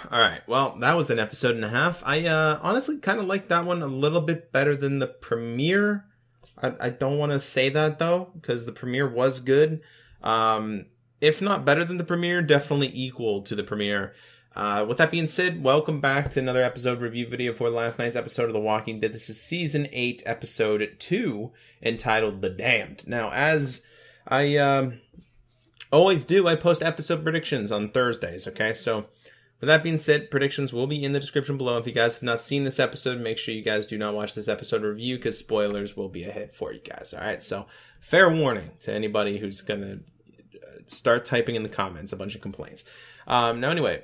All right. Well, that was an episode and a half. I honestly kind of liked that one a little bit better than the premiere. I don't want to say that, though, because the premiere was good. If not better than the premiere, definitely equal to the premiere. With that being said, welcome back to another episode review video for last night's episode of The Walking Dead. This is Season 8, Episode 2, entitled The Damned. Now, as I always do, I post episode predictions on Thursdays, okay? So, with that being said, predictions will be in the description below. If you guys have not seen this episode, make sure you guys do not watch this episode review, because spoilers will be ahead for you guys, alright? So, fair warning to anybody who's gonna start typing in the comments a bunch of complaints. Now, anyway,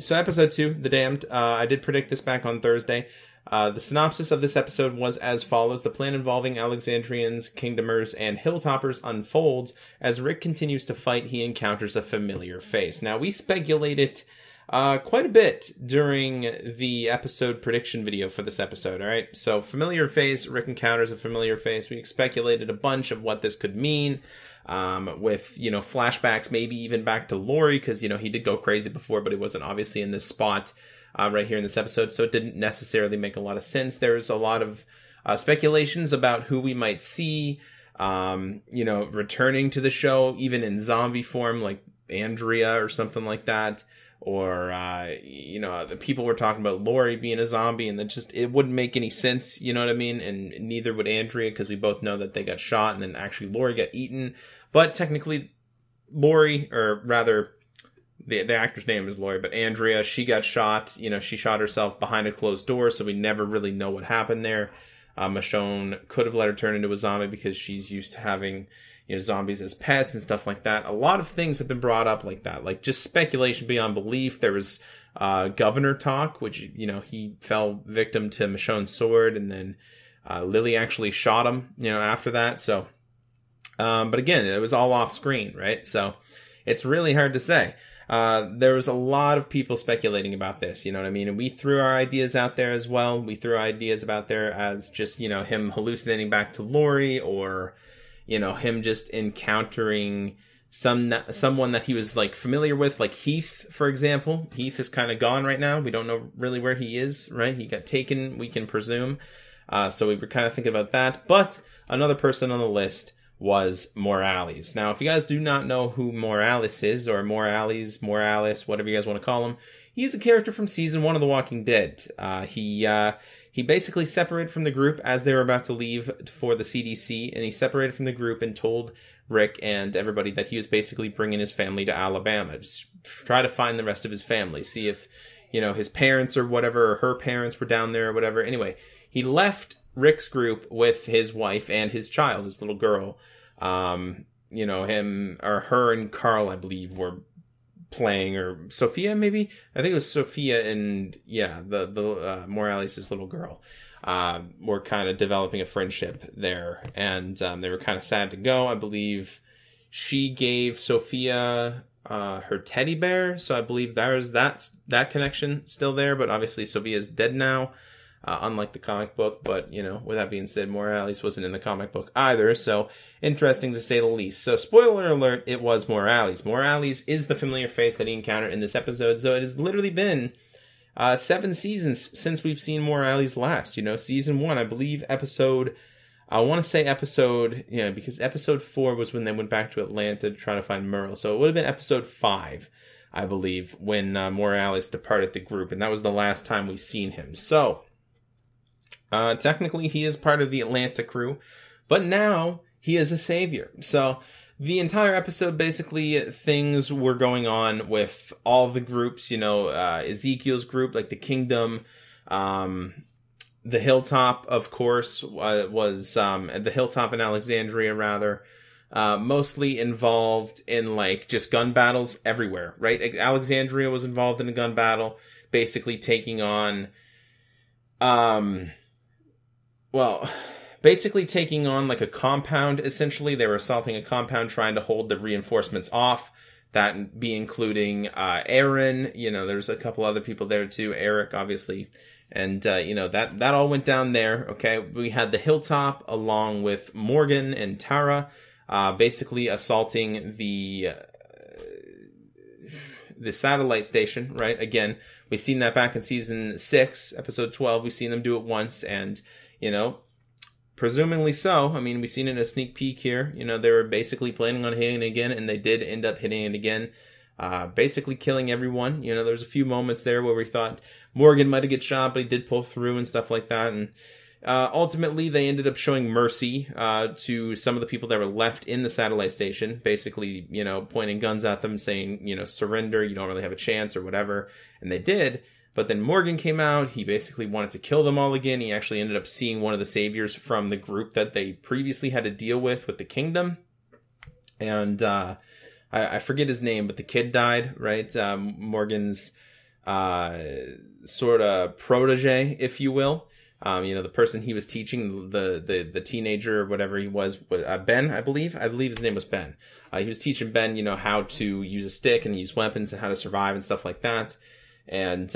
so episode 2, The Damned, I did predict this back on Thursday. The synopsis of this episode was as follows. The plan involving Alexandrians, Kingdomers, and Hilltoppers unfolds. As Rick continues to fight, he encounters a familiar face. Now, we speculated quite a bit during the episode prediction video for this episode, alright? So, familiar face, Rick encounters a familiar face. We speculated a bunch of what this could mean. With, flashbacks, maybe even back to Lori, because, he did go crazy before, but it wasn't obviously in this spot right here in this episode, so it didn't necessarily make a lot of sense. There's a lot of speculations about who we might see, returning to the show, even in zombie form, like Andrea or something like that. Or, the people were talking about Lori being a zombie, and it wouldn't make any sense, you know what I mean? And neither would Andrea, because we both know that they got shot, and then actually Lori got eaten. But technically, Lori, or rather, the actor's name is Lori, but Andrea, she got shot. She shot herself behind a closed door, so we never really know what happened there. Michonne could have let her turn into a zombie because she's used to having zombies as pets and stuff like that. A lot of things have been brought up like that, like just speculation beyond belief. There was governor talk, which, he fell victim to Michonne's sword, and then Lily actually shot him, after that. So, but again, it was all off screen, right? So it's really hard to say. There was a lot of people speculating about this, you know what I mean? And we threw our ideas out there as well. We threw ideas out there as just, him hallucinating back to Lori, or him just encountering someone that he was like familiar with, like Heath, for example. Heath is kind of gone right now. We don't know really where he is, right? He got taken, we can presume. So we were kind of thinking about that. But another person on the list was Morales. Now, if you guys do not know who Morales is, or Morales, whatever you guys want to call him, he's a character from Season 1 of The Walking Dead. He basically separated from the group as they were about to leave for the CDC, and he separated from the group and told Rick and everybody that he was basically bringing his family to Alabama. Just try to find the rest of his family. See if, his parents or whatever, or her parents were down there or whatever. Anyway, he left Rick's group with his wife and his child, his little girl. Him or her and Carl, I believe, were playing, or Sophia, maybe? I think it was Sophia and, the Morales' little girl, were kind of developing a friendship there, and they were kind of sad to go. I believe she gave Sophia her teddy bear, so I believe there's that connection still there, but obviously Sophia's dead now, unlike the comic book. But, with that being said, Morales wasn't in the comic book either, so interesting to say the least. So, spoiler alert, it was Morales. Morales is the familiar face that he encountered in this episode, so it has literally been 7 seasons since we've seen Morales last. Season 1, I believe, because episode 4 was when they went back to Atlanta to try to find Merle, so it would have been episode 5, I believe, when Morales departed the group, and that was the last time we seen him. So, technically, he is part of the Atlanta crew, but now he is a savior. So, the entire episode, basically, things were going on with all the groups, Ezekiel's group, like the Kingdom, the Hilltop, of course, was the Hilltop in Alexandria, rather, mostly involved in, like, just gun battles everywhere, right? Alexandria was involved in a gun battle, basically taking on, like a compound, essentially. They were assaulting a compound, trying to hold the reinforcements off. That be including Aaron. There's a couple other people there too. Eric, obviously. And, that all went down there, okay? We had the Hilltop along with Morgan and Tara, basically assaulting the the satellite station, right? Again, we've seen that back in season 6, episode 12. We've seen them do it once, and, you know, presumably so. I mean, we've seen it in a sneak peek here. You know, they were basically planning on hitting it again, and they did end up hitting it again, basically killing everyone. You know, there's a few moments there where we thought Morgan might have get shot, but he did pull through and stuff like that, and ultimately, they ended up showing mercy to some of the people that were left in the satellite station, basically, you know, pointing guns at them, saying, you know, surrender, you don't really have a chance or whatever. And they did. But then Morgan came out. He basically wanted to kill them all again. He actually ended up seeing one of the saviors from the group that they previously had to deal with the kingdom. And I forget his name, but the kid died, right? Morgan's sort of protege, if you will. You know, the person he was teaching, the teenager or whatever he was, Ben, I believe his name was Ben. He was teaching Ben, you know, how to use a stick and use weapons and how to survive and stuff like that. And,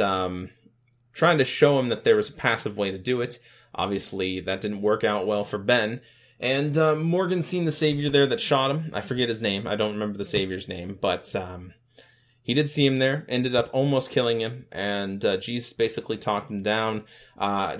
trying to show him that there was a passive way to do it. Obviously, that didn't work out well for Ben. And, Morgan seen the savior there that shot him. I forget his name. I don't remember the savior's name, but, he did see him there, ended up almost killing him, and Jesus basically talked him down.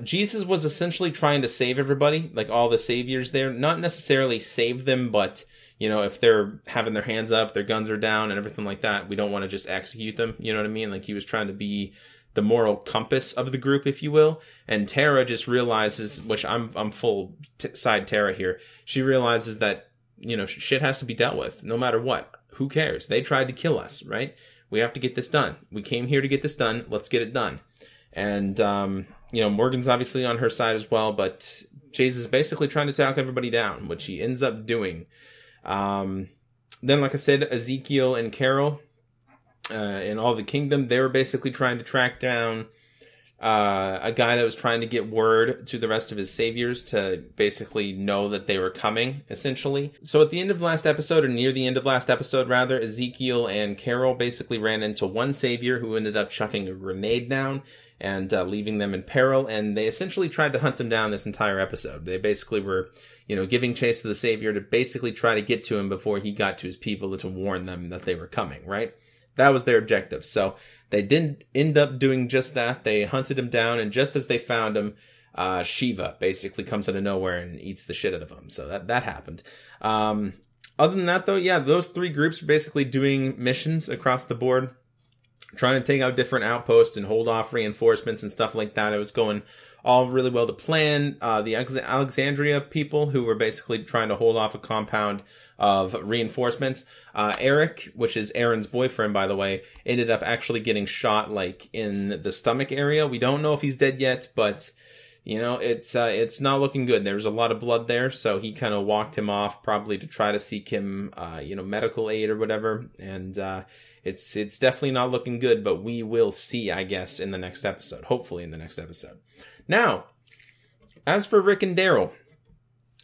Jesus was essentially trying to save everybody, like all the saviors there. Not necessarily save them, but, you know, if they're having their hands up, their guns are down, and everything like that, we don't want to just execute them, you know what I mean? Like, he was trying to be the moral compass of the group, if you will. And Tara just realizes, which I'm full side Tara here, she realizes that, you know, shit has to be dealt with, no matter what. Who cares? They tried to kill us, right? We have to get this done. We came here to get this done. Let's get it done. And, you know, Morgan's obviously on her side as well, but Jesus is basically trying to talk everybody down, which he ends up doing. Then, like I said, Ezekiel and Carol, in all the kingdom, they were basically trying to track down a guy that was trying to get word to the rest of his saviors to basically know that they were coming, essentially. So at the end of last episode, or near the end of last episode, rather, Ezekiel and Carol basically ran into one savior who ended up chucking a grenade down and leaving them in peril, and they essentially tried to hunt him down this entire episode. They basically were, you know, giving chase to the savior to basically try to get to him before he got to his people to warn them that they were coming, right? That was their objective. So they didn't end up doing just that. They hunted him down, and just as they found him, Shiva basically comes out of nowhere and eats the shit out of him. So that happened. Other than that, though, yeah, those three groups are basically doing missions across the board, trying to take out different outposts and hold off reinforcements and stuff like that. It was going all really well to plan. The Alexandria people, who were basically trying to hold off a compound of reinforcements. Eric, which is Aaron's boyfriend, by the way, ended up actually getting shot, like, in the stomach area. We don't know if he's dead yet, but, you know, it's not looking good. There's a lot of blood there, so he kind of walked him off, probably to try to seek him, you know, medical aid or whatever. And, it's definitely not looking good, but we will see, I guess, in the next episode. Hopefully in the next episode. Now, as for Rick and Daryl,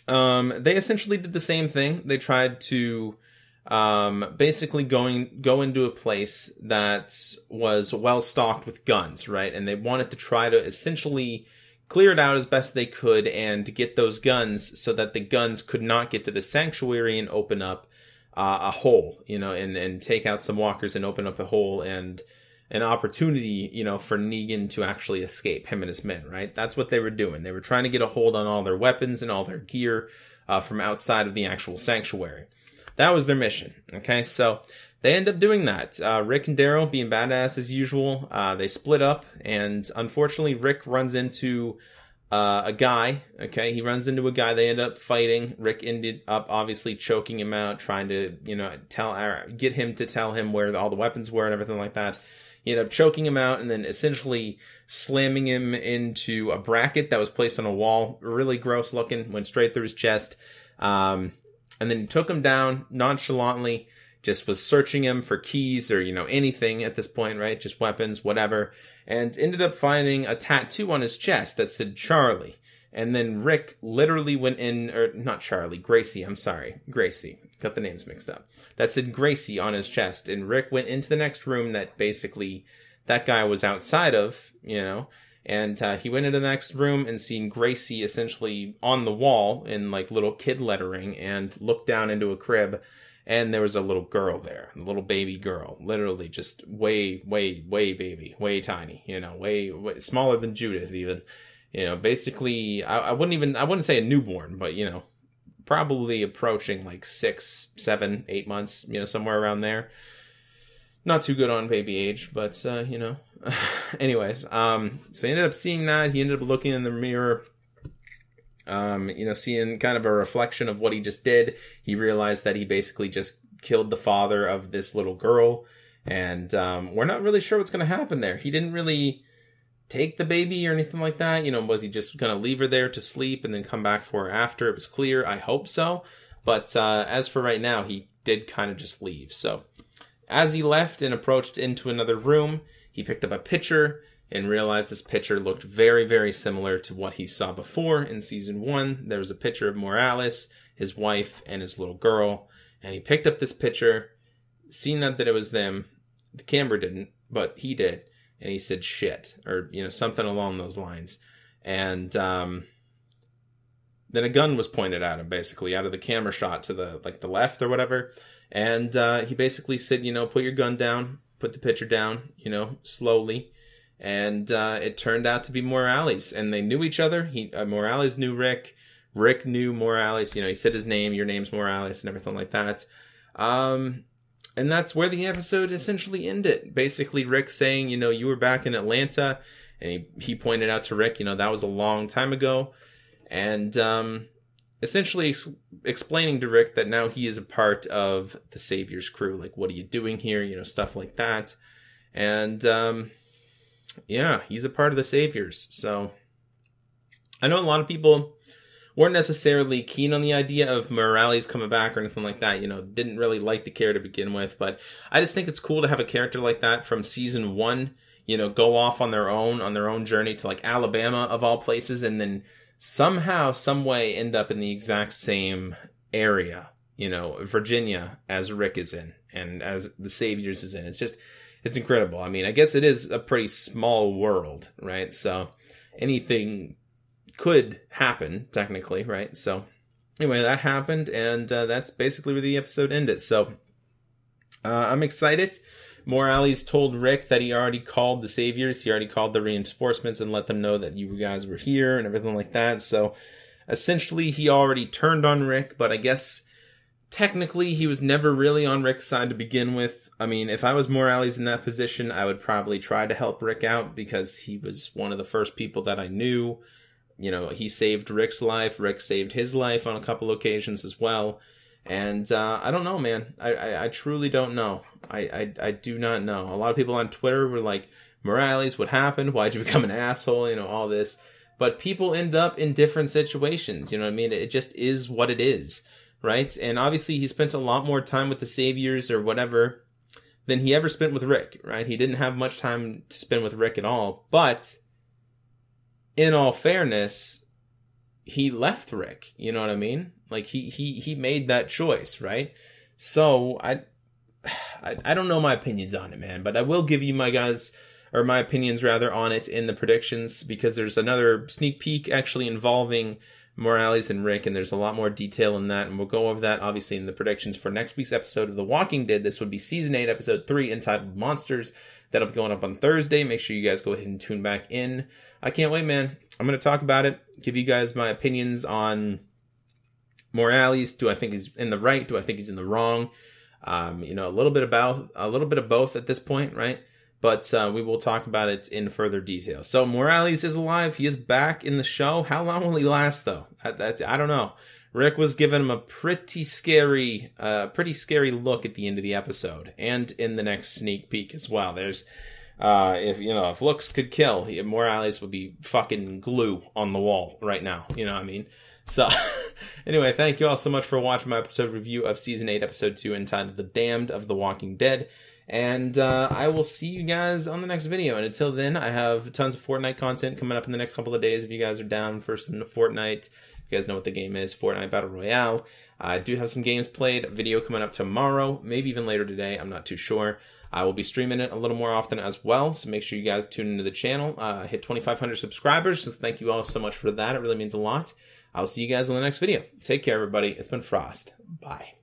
they essentially did the same thing. They tried to basically go into a place that was well stocked with guns, right? And they wanted to try to essentially clear it out as best they could and get those guns so that the guns could not get to the sanctuary and open up a hole, you know, and take out some walkers and open up a hole and an opportunity, you know, for Negan to actually escape, him and his men, right? That's what they were doing. They were trying to get a hold on all their weapons and all their gear from outside of the actual sanctuary. That was their mission, okay? So they end up doing that. Rick and Daryl, being badass as usual, they split up, and unfortunately Rick runs into a guy, okay? He runs into a guy. They end up fighting. Rick ended up obviously choking him out, trying to, you know, get him to tell him where all the weapons were and everything like that. He ended up choking him out and then essentially slamming him into a bracket that was placed on a wall. Really gross looking. Went straight through his chest. And then he took him down nonchalantly. Just was searching him for keys or, you know, anything at this point, right? Just weapons, whatever. And ended up finding a tattoo on his chest that said Charlie. And then Rick literally went in, or not Charlie, Gracie, I'm sorry. Gracie. Got the names mixed up. That said Gracie on his chest. And Rick went into the next room that basically that guy was outside of, you know. And he went into the next room and seen Gracie essentially on the wall in like little kid lettering and looked down into a crib And there was a little girl there, a little baby girl, literally just way baby, way tiny, you know, way smaller than Judith even, you know, basically, I wouldn't say a newborn, but, you know, probably approaching like 6, 7, 8 months, you know, somewhere around there. Not too good on baby age, but, you know, anyways, so he ended up seeing that. He ended up looking in the mirror, you know, seeing kind of a reflection of what he just did. He realized that he basically just killed the father of this little girl. And we're not really sure what's going to happen there. He didn't really take the baby or anything like that. You know, was he just going to leave her there to sleep and then come back for her after? It was clear. I hope so. But as for right now, he did kind of just leave. So as he left and approached into another room, he picked up a picture and realized this picture looked very similar to what he saw before in season 1. There was a picture of Morales, his wife, and his little girl. And he picked up this picture, seen that it was them. The camera didn't, but he did. And he said shit, or, you know, something along those lines. And then a gun was pointed at him, basically, out of the camera shot to the left or whatever. And he basically said, you know, put your gun down, put the picture down, you know, slowly. And it turned out to be Morales, and they knew each other. Morales knew Rick. Rick knew Morales. You know, he said his name, your name's Morales, and everything like that. And that's where the episode essentially ended. Basically, Rick saying, you know, you were back in Atlanta, and he pointed out to Rick, you know, that was a long time ago. And essentially explaining to Rick that now he is a part of the Savior's crew. Like, what are you doing here? You know, stuff like that. And yeah, he's a part of the Saviors. So I know a lot of people weren't necessarily keen on the idea of Morales coming back or anything like that. You know, didn't really like the character to begin with. But I just think it's cool to have a character like that from season 1, you know, go off on their own journey to like Alabama of all places, and then somehow, some way end up in the exact same area, you know, Virginia, as Rick is in and as the Saviors is in. It's incredible. I mean, I guess it is a pretty small world, right? So anything could happen, technically, right? So anyway, that happened, and that's basically where the episode ended. So I'm excited. Morales told Rick that he already called the Saviors. He already called the reinforcements and let them know that you guys were here and everything like that. So essentially, he already turned on Rick, but I guess technically he was never really on Rick's side to begin with. I mean, if I was Morales in that position, I would probably try to help Rick out because he was one of the first people that I knew. You know, he saved Rick's life. Rick saved his life on a couple occasions as well. And I don't know, man. I truly don't know. I do not know. A lot of people on Twitter were like, Morales, what happened? Why'd you become an asshole? You know, all this. But people end up in different situations. You know what I mean? It just is what it is, right? And obviously he spent a lot more time with the Saviors or whatever than he ever spent with Rick, right? He didn't have much time to spend with Rick at all. But in all fairness, he left Rick. You know what I mean? Like he made that choice, right? So I don't know my opinions on it, man, but I will give you my opinions rather on it in the predictions, because there's another sneak peek actually involving Morales and Rick, and there's a lot more detail in that, and we'll go over that obviously in the predictions for next week's episode of The Walking Dead. This would be season 8, episode 3, entitled Monsters. That'll be going up on Thursday. Make sure you guys go ahead and tune back in. I can't wait, man. I'm going to talk about it, give you guys my opinions on Morales. Do I think he's in the right? Do I think he's in the wrong? You know, a little bit of both at this point, right? But we will talk about it in further detail. So Morales is alive. He is back in the show. How long will he last, though? I don't know. Rick was giving him a pretty scary look at the end of the episode, and in the next sneak peek as well. There's, if looks could kill, Morales would be fucking glue on the wall right now. You know what I mean? So, anyway, thank you all so much for watching my episode review of Season 8, Episode 2, entitled The Damned of The Walking Dead. And I will see you guys on the next video. And until then, I have tons of Fortnite content coming up in the next couple of days. If you guys are down for some Fortnite, you guys know what the game is, Fortnite Battle Royale. I do have some games played, a video coming up tomorrow, maybe even later today. I'm not too sure. I will be streaming it a little more often as well, so make sure you guys tune into the channel. Hit 2,500 subscribers, so thank you all so much for that. It really means a lot. I'll see you guys in the next video. Take care, everybody. It's been Frost. Bye.